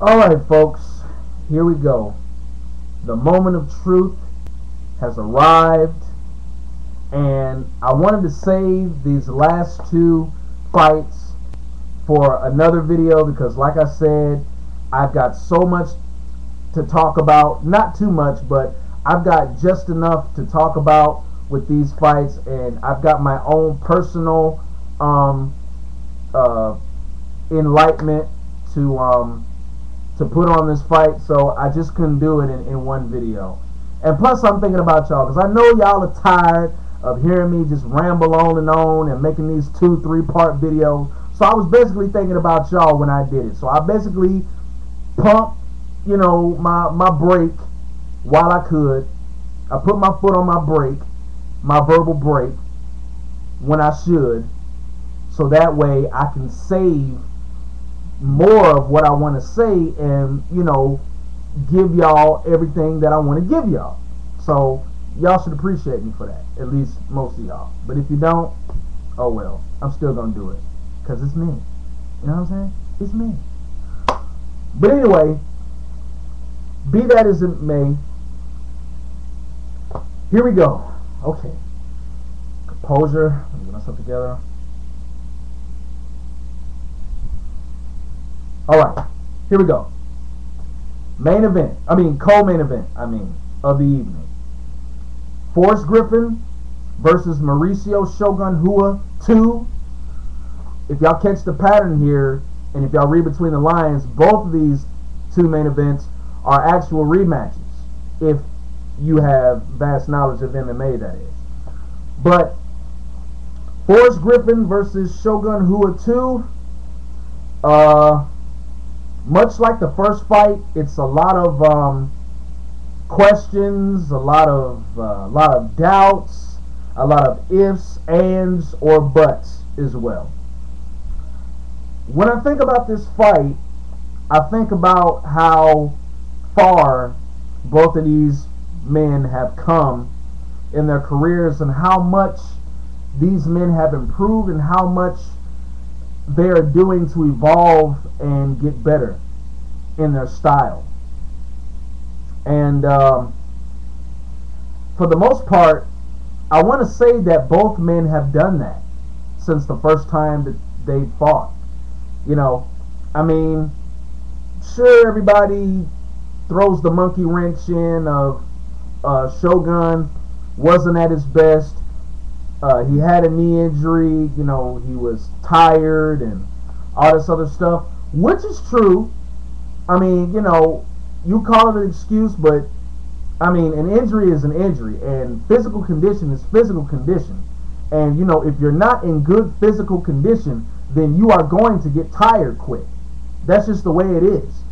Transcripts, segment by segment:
Alright, folks, here we go. The moment of truth has arrived, and I wanted to save these last two fights for another video because, like I said, I've got so much to talk about. Not too much, but I've got just enough to talk about with these fights, and I've got my own personal enlightenment to put on this fight, so I just couldn't do it in one video. And plus, I'm thinking about y'all because I know y'all are tired of hearing me just ramble on and making these 2-3 part videos. So I was basically thinking about y'all when I did it. So I basically pumped, my brake while I could. I put my foot on my brake, my verbal brake, when I should, so that way I can save more of what I want to say and, give y'all everything that I want to give y'all. So y'all should appreciate me for that, at least most of y'all. But if you don't, oh well, I'm still gonna do it because it's me. You know what I'm saying? It's me. But anyway, be that as it may, here we go. Okay, composure. Let me get myself together. Alright, here we go. Co-main event, of the evening. Forrest Griffin versus Mauricio Shogun Rua 2. If y'all catch the pattern here, and if y'all read between the lines, both of these two main events are actual rematches. If you have vast knowledge of MMA, that is. But Forrest Griffin versus Shogun Rua 2, much like the first fight, it's a lot of questions, a lot of doubts, a lot of ifs, ands, or buts as well. When I think about this fight, I think about how far both of these men have come in their careers and how much these men have improved and how much they are doing to evolve and get better in their style. And for the most part, I want to say that both men have done that since the first time that they fought. Sure, everybody throws the monkey wrench in of Shogun wasn't at his best. He had a knee injury, he was tired and all this other stuff, which is true. You call it an excuse, but an injury is an injury, and physical condition is physical condition. And if you're not in good physical condition, then you are going to get tired quick. That's just the way it is.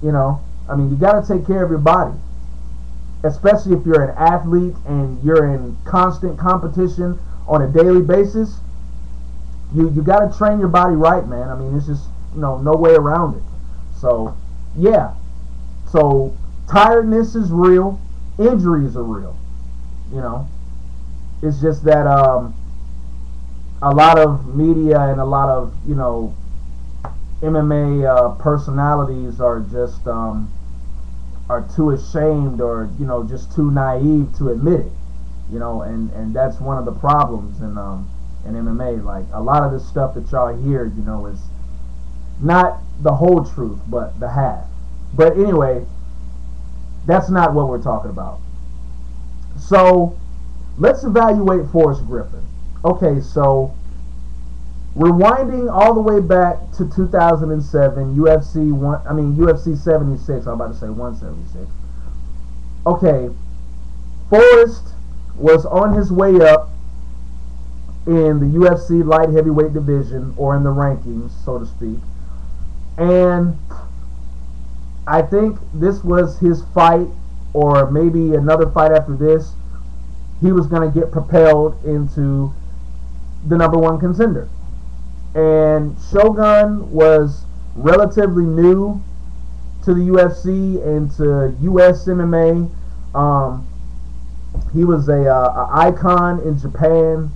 You got to take care of your body, especially if you're an athlete and you're in constant competition on a daily basis. You got to train your body right, man. It's just no way around it. So yeah, so tiredness is real, injuries are real. It's just that a lot of media and a lot of MMA personalities are just are too ashamed or just too naive to admit it, and that's one of the problems in MMA. Like, a lot of this stuff that y'all hear, is not the whole truth, but the half. But anyway, that's not what we're talking about. So let's evaluate Forrest Griffin. Okay, so rewinding all the way back to 2007, UFC 76. I'm about to say 176. Okay, Forrest was on his way up in the UFC light heavyweight division, or in the rankings, so to speak. And I think this was his fight, or maybe another fight after this. He was going to get propelled into the #1 contender. And Shogun was relatively new to the UFC and to US MMA. He was a icon in Japan,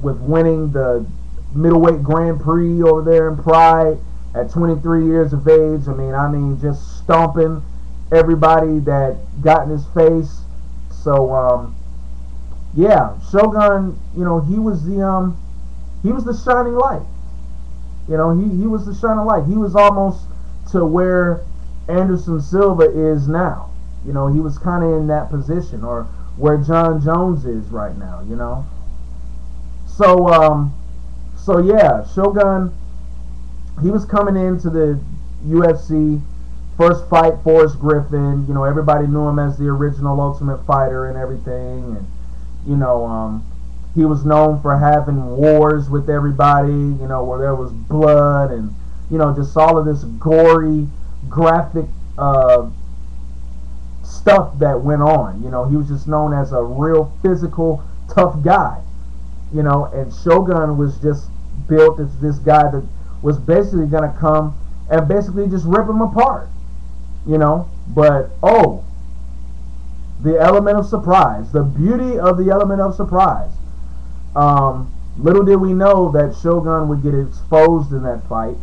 with winning the middleweight Grand Prix over there in Pride. at 23 years of age. I mean, just stomping everybody that got in his face. So yeah, Shogun, he was the shining light. He was the shining light. He was almost to where Anderson Silva is now. He was kind of in that position, or where John Jones is right now. So yeah, Shogun, he was coming into the UFC. First fight, Forrest Griffin. Everybody knew him as the original Ultimate Fighter and everything. And he was known for having wars with everybody. Where there was blood and just all of this gory, graphic stuff that went on. He was just known as a real physical, tough guy. And Shogun was just built as this guy that was basically going to come and basically just rip him apart. But the element of surprise, the beauty of the element of surprise. Little did we know that Shogun would get exposed in that fight,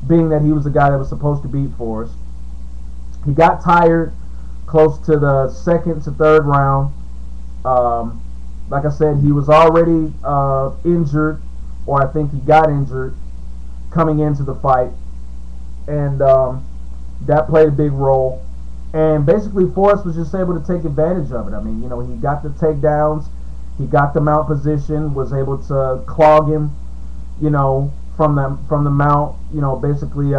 being that he was the guy that was supposed to beat Forrest. He got tired close to the second to third round. Like I said, he was already injured, or I think he got injured coming into the fight, and that played a big role. And basically, Forrest was just able to take advantage of it. He got the takedowns, he got the mount position, was able to clog him, from the mount. Basically,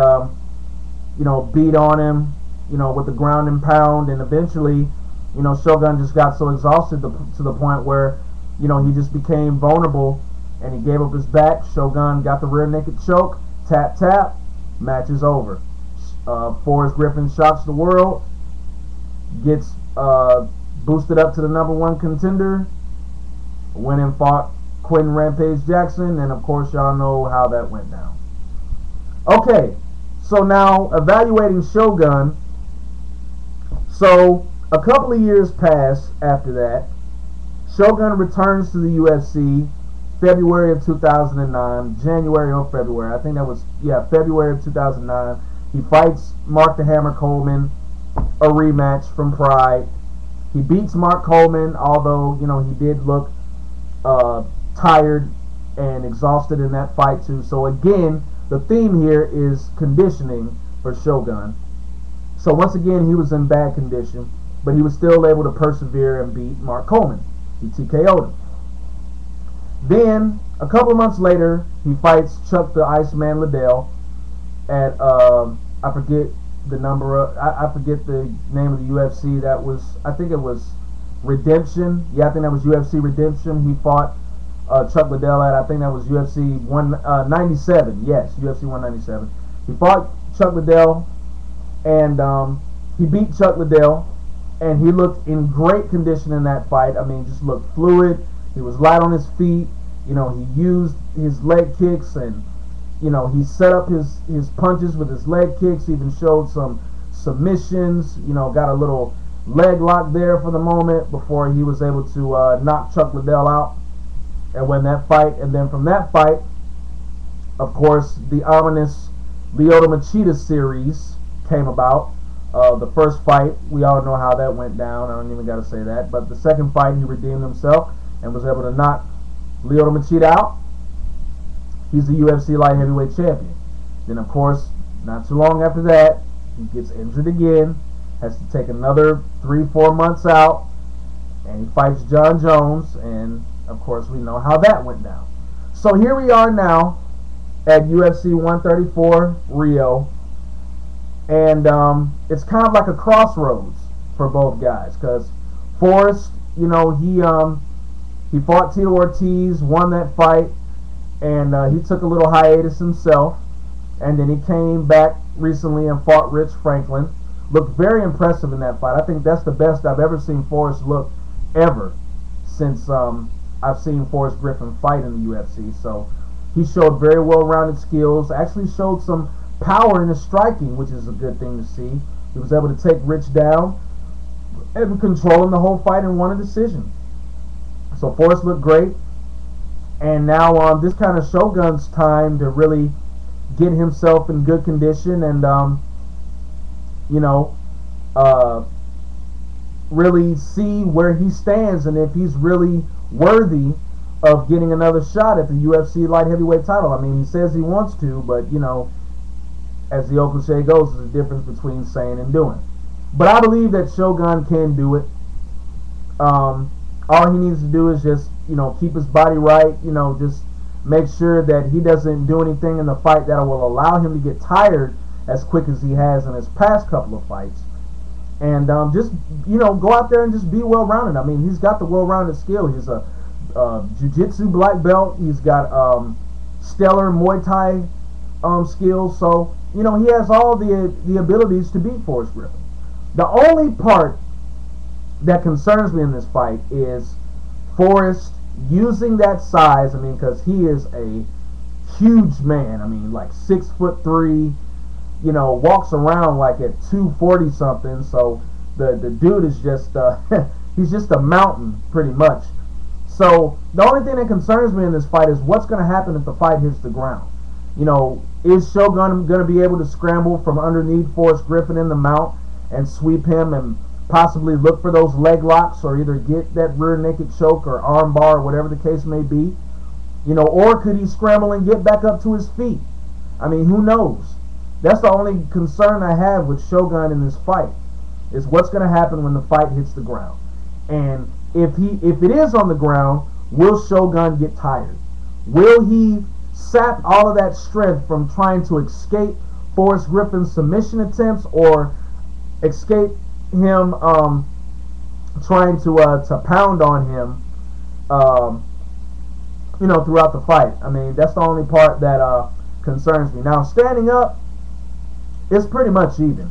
beat on him, with the ground and pound, and eventually, Shogun just got so exhausted to the point where, he just became vulnerable, and he gave up his back. Shogun got the rear naked choke, tap tap, match is over. Forrest Griffin shocks the world, gets boosted up to the #1 contender, went and fought Quentin Rampage Jackson, and of course y'all know how that went down. Okay, so now evaluating Shogun. So a couple of years pass after that. Shogun returns to the UFC February of 2009, January or February, I think that was, February of 2009. He fights Mark the Hammer Coleman, a rematch from Pride. He beats Mark Coleman, although, he did look tired and exhausted in that fight too. So again, the theme here is conditioning for Shogun. So once again, he was in bad condition, but he was still able to persevere and beat Mark Coleman. He TKO'd him. Then, a couple of months later, he fights Chuck the Iceman Liddell at, I forget the name of the UFC. That was, I think it was Redemption. Yeah, I think that was UFC Redemption. He fought Chuck Liddell at, I think that was UFC 197. Yes, UFC 197. He fought Chuck Liddell, and he beat Chuck Liddell, and he looked in great condition in that fight. Just looked fluid. He was light on his feet. He used his leg kicks, and he set up his punches with his leg kicks. Even showed some submissions. Got a little leg lock there for the moment before he was able to knock Chuck Liddell out and win that fight. And then from that fight, of course, the ominous Lyoto Machida series came about. The first fight, we all know how that went down. I don't even got to say that. But the second fight, he redeemed himself and was able to knock Lyoto Machida out. He's the UFC light heavyweight champion. Then, of course, not too long after that, he gets injured again, has to take another 3-4 months out, and he fights John Jones, and of course we know how that went down. So here we are now at UFC 134 Rio, and it's kind of like a crossroads for both guys, because Forrest, he fought Tito Ortiz, won that fight, and he took a little hiatus himself, and then he came back recently and fought Rich Franklin. Looked very impressive in that fight. I think that's the best I've ever seen Forrest look ever since I've seen Forrest Griffin fight in the UFC. So he showed very well-rounded skills, actually showed some power in his striking, which is a good thing to see. He was able to take Rich down and control him the whole fight and won a decision. So Forrest looked great. And now this kind of Shogun's time to really get himself in good condition and you know, really see where he stands and if he's really worthy of getting another shot at the UFC light heavyweight title. I mean, he says he wants to, but you know, as the old cliche goes, there's a difference between saying and doing. But I believe that Shogun can do it. All he needs to do is just, you know, keep his body right, you know, just make sure that he doesn't do anything in the fight that will allow him to get tired as quick as he has in his past couple of fights. And just, you know, go out there and just be well-rounded. I mean, he's got the well-rounded skill. He's a jiu-jitsu black belt. He's got stellar Muay Thai skills. So, you know, he has all the abilities to beat Forrest Griffin. The only part that concerns me in this fight is Forrest using that size. I mean, because he is a huge man. I mean, like 6'3", you know, walks around like at 240 something. So the dude is just he's just a mountain pretty much. So the only thing that concerns me in this fight is what's going to happen if the fight hits the ground. You know, is Shogun going to be able to scramble from underneath Forrest Griffin in the mount and sweep him and possibly look for those leg locks or either get that rear naked choke or arm bar or whatever the case may be? You know, or could he scramble and get back up to his feet? I mean, who knows? That's the only concern I have with Shogun in this fight, is what's going to happen when the fight hits the ground. And if it is on the ground, will Shogun get tired? Will he sap all of that strength from trying to escape Forrest Griffin's submission attempts or escape him trying to pound on him you know, throughout the fight? I mean, that's the only part that concerns me. Now, standing up, it's pretty much even.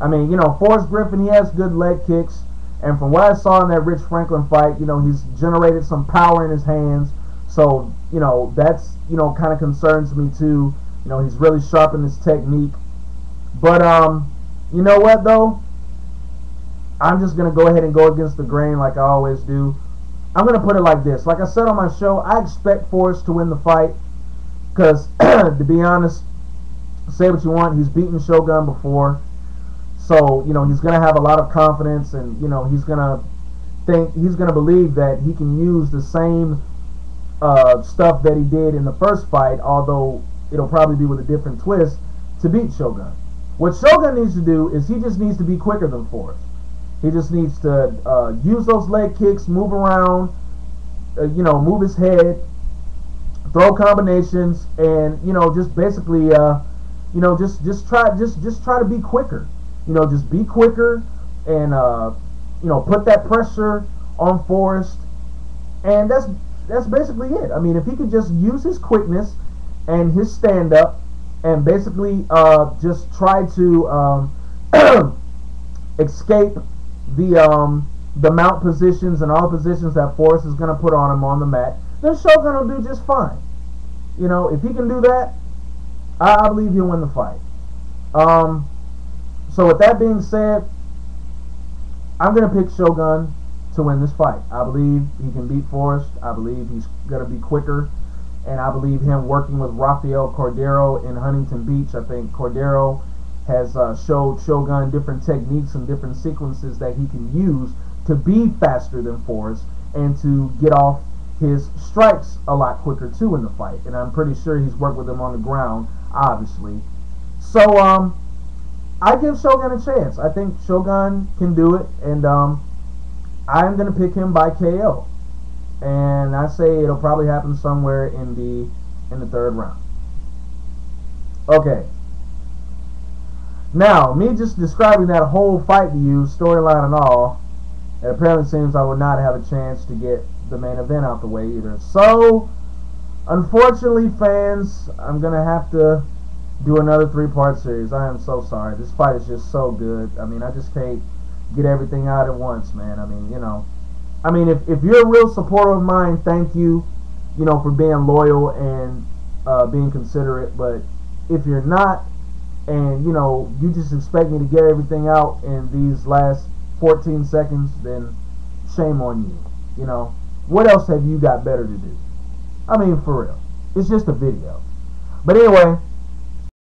I mean, you know, Forrest Griffin, he has good leg kicks, and from what I saw in that Rich Franklin fight, you know, he's generated some power in his hands. So, you know, that's, you know, kind of concerns me too. You know, he's really sharpened his technique. But you know what though? I'm just gonna go ahead and go against the grain like I always do. I'm gonna put it like this. Like I said on my show, I expect Forrest to win the fight because, to be honest, say what you want, he's beaten Shogun before. So, you know, he's going to have a lot of confidence, and, you know, he's going to believe that he can use the same stuff that he did in the first fight, although it'll probably be with a different twist, to beat Shogun. What Shogun needs to do is he just needs to be quicker than Forrest. He just needs to use those leg kicks, move around, you know, move his head, throw combinations, and, you know, just basically, you know, just try to be quicker. You know, just be quicker and, you know, put that pressure on Forrest. And that's basically it. I mean, if he could just use his quickness and his stand-up and basically just try to escape the mount positions and all the positions that Forrest is going to put on him on the mat, then Shogun will do just fine. You know, if he can do that, I believe he'll win the fight. So with that being said, I'm going to pick Shogun to win this fight. I believe he can beat Forrest. I believe he's going to be quicker. And I believe him working with Rafael Cordero in Huntington Beach. I think Cordero has showed Shogun different techniques and different sequences that he can use to be faster than Forrest and to get off his strikes a lot quicker too in the fight. And I'm pretty sure he's worked with him on the ground, obviously. So, I give Shogun a chance. I think Shogun can do it, and I'm going to pick him by KO. And I say it'll probably happen somewhere in the third round. Okay. Now, me just describing that whole fight to you, storyline and all, it apparently seems I would not have a chance to get the main event out the way either. So, unfortunately, fans, I'm going to have to do another 3-part series. I am so sorry. This fight is just so good. I mean, I just can't get everything out at once, man. I mean, you know. I mean, if you're a real supporter of mine, thank you, you know, for being loyal and being considerate. But if you're not, and, you know, you just expect me to get everything out in these last 14 seconds, then shame on you. You know, what else have you got better to do? I mean, for real. It's just a video. But anyway,